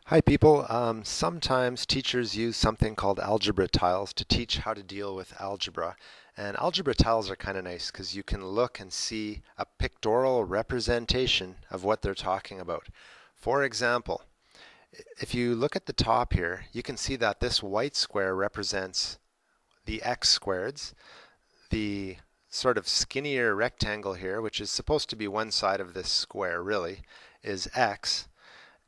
Hi people. Sometimes teachers use something called algebra tiles to teach how to deal with algebra. And algebra tiles are kind of nice because you can look and see a pictorial representation of what they're talking about. For example, if you look at the top here, you can see that this white square represents the x squareds. The sort of skinnier rectangle here, which is supposed to be one side of this square really, is x.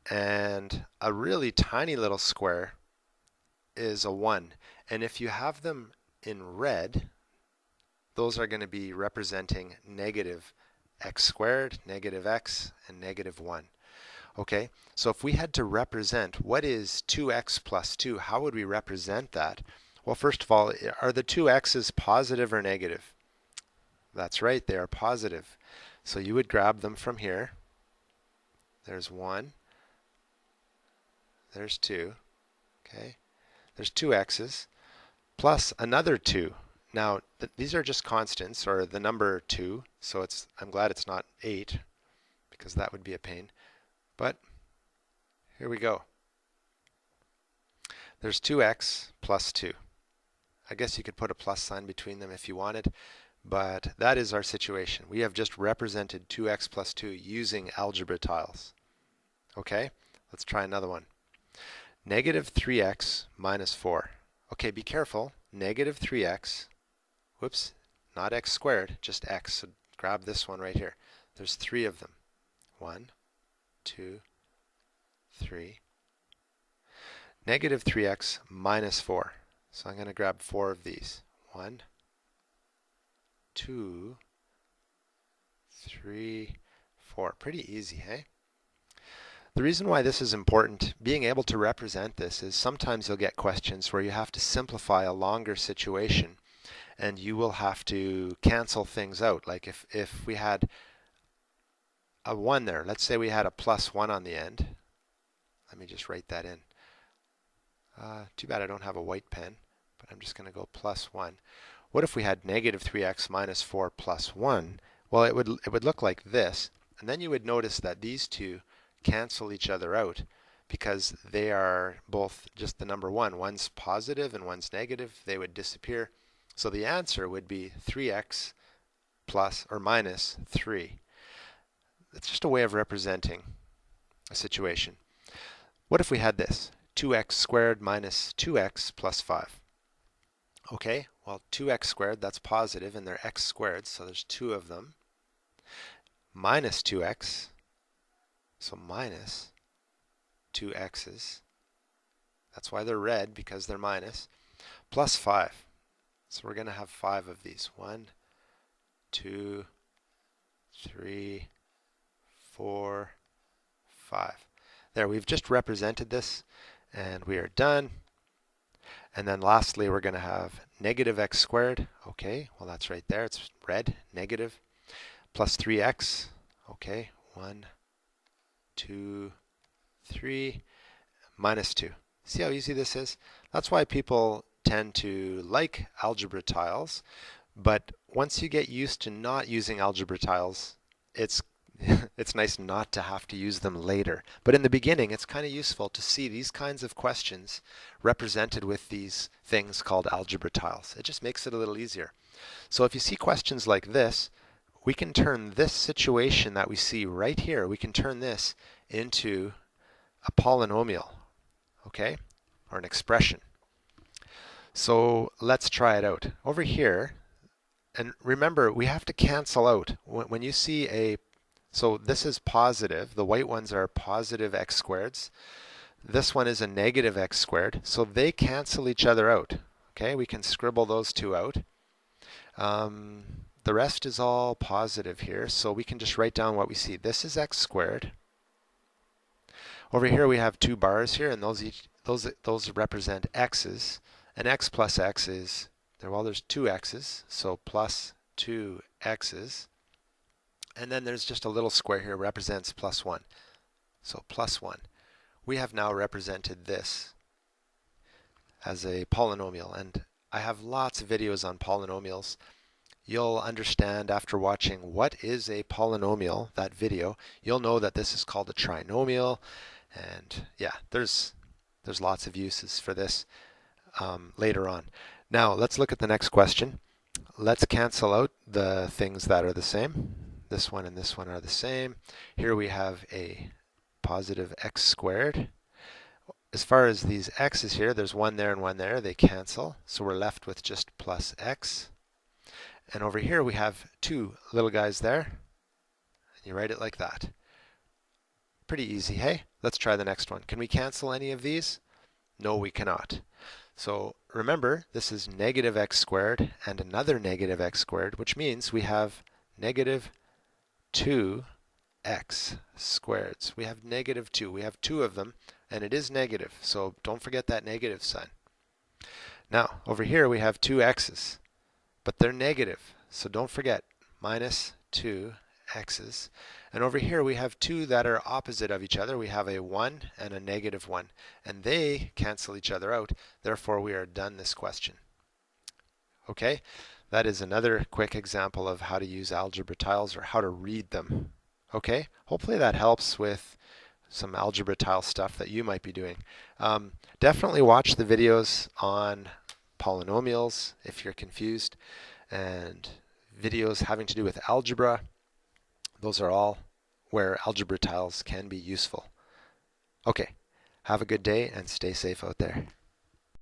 And a really tiny little square is a 1. And if you have them in red, those are going to be representing negative x squared, negative x, and negative 1. Okay, so if we had to represent what is 2x plus 2, how would we represent that? Well, first of all, are the two x's positive or negative? That's right, they are positive. So you would grab them from here. There's 1. There's 2. Okay. There's two x's plus another 2. Now, these are just constants, or the number 2, so I'm glad it's not 8, because that would be a pain. But here we go. There's 2x plus 2. I guess you could put a plus sign between them if you wanted, but that is our situation. We have just represented 2x plus 2 using algebra tiles. Okay, let's try another one. Negative 3x minus 4. Okay, be careful. Negative 3x, whoops, not x squared, just x. So grab this one right here. There's 3 of them. 1, 2, 3. Negative 3x minus 4. So I'm going to grab 4 of these. 1, 2, 3, 4. Pretty easy, hey? The reason why this is important, being able to represent this, is sometimes you'll get questions where you have to simplify a longer situation and you will have to cancel things out. Like if we had a 1 there, let's say we had a plus 1 on the end. Let me just write that in. Too bad I don't have a white pen, but I'm just going to go plus 1. What if we had negative 3x minus 4 plus 1? Well, it would look like this, and then you would notice that these two cancel each other out because they are both just the number 1. One's positive and one's negative. They would disappear. So the answer would be 3x plus or minus 3. That's just a way of representing a situation. What if we had this? 2x squared minus 2x plus 5. Okay, well 2x squared, that's positive, and they're x squared, so there's 2 of them. Minus 2x, so minus 2 x's. That's why they're red, because they're minus. Plus 5. So we're going to have 5 of these. 1, 2, 3, 4, 5. There, we've just represented this, and we are done. And then lastly, we're going to have negative x squared. Okay, well that's right there. It's red, negative. Plus 3x. Okay, 1, 2, 3, minus 2. See how easy this is? That's why people tend to like algebra tiles, but once you get used to not using algebra tiles, it's it's nice not to have to use them later. But in the beginning, it's kind of useful to see these kinds of questions represented with these things called algebra tiles. It just makes it a little easier. So if you see questions like this, we can turn this situation that we see right here, we can turn this into a polynomial, okay, or an expression. So let's try it out. Over here, and remember, we have to cancel out. When you see so this is positive, the white ones are positive x squareds. This one is a negative x squared, so they cancel each other out. Okay, we can scribble those two out. The rest is all positive here, so we can just write down what we see. This is x squared. Over here we have 2 bars here, and those represent x's. And x plus x is, well, there's 2 x's, so plus 2 x's. And then there's just a little square here represents plus 1. So plus 1. We have now represented this as a polynomial, and I have lots of videos on polynomials. You'll understand after watching what is a polynomial, that video, you'll know that this is called a trinomial, And yeah, there's lots of uses for this later on. Now let's look at the next question. Let's cancel out the things that are the same. This one and this one are the same. Here we have a positive x squared. As far as these x's here, there's one there and one there. They cancel, so we're left with just plus x. And over here we have two little guys there. And you write it like that. Pretty easy, hey? Let's try the next one. Can we cancel any of these? No, we cannot. So remember, this is negative x squared and another negative x squared, which means we have negative 2x squareds. We have negative 2. We have two of them, and it is negative, so don't forget that negative sign. Now, over here we have two x's, but they're negative, so don't forget minus 2x's. And over here we have two that are opposite of each other. We have a 1 and a negative 1, and they cancel each other out. Therefore, we are done this question. Okay, that is another quick example of how to use algebra tiles or how to read them. Okay, hopefully that helps with some algebra tile stuff that you might be doing. Definitely watch the videos on polynomials if you're confused, and videos having to do with algebra. Those are all where algebra tiles can be useful. Okay, have a good day and stay safe out there.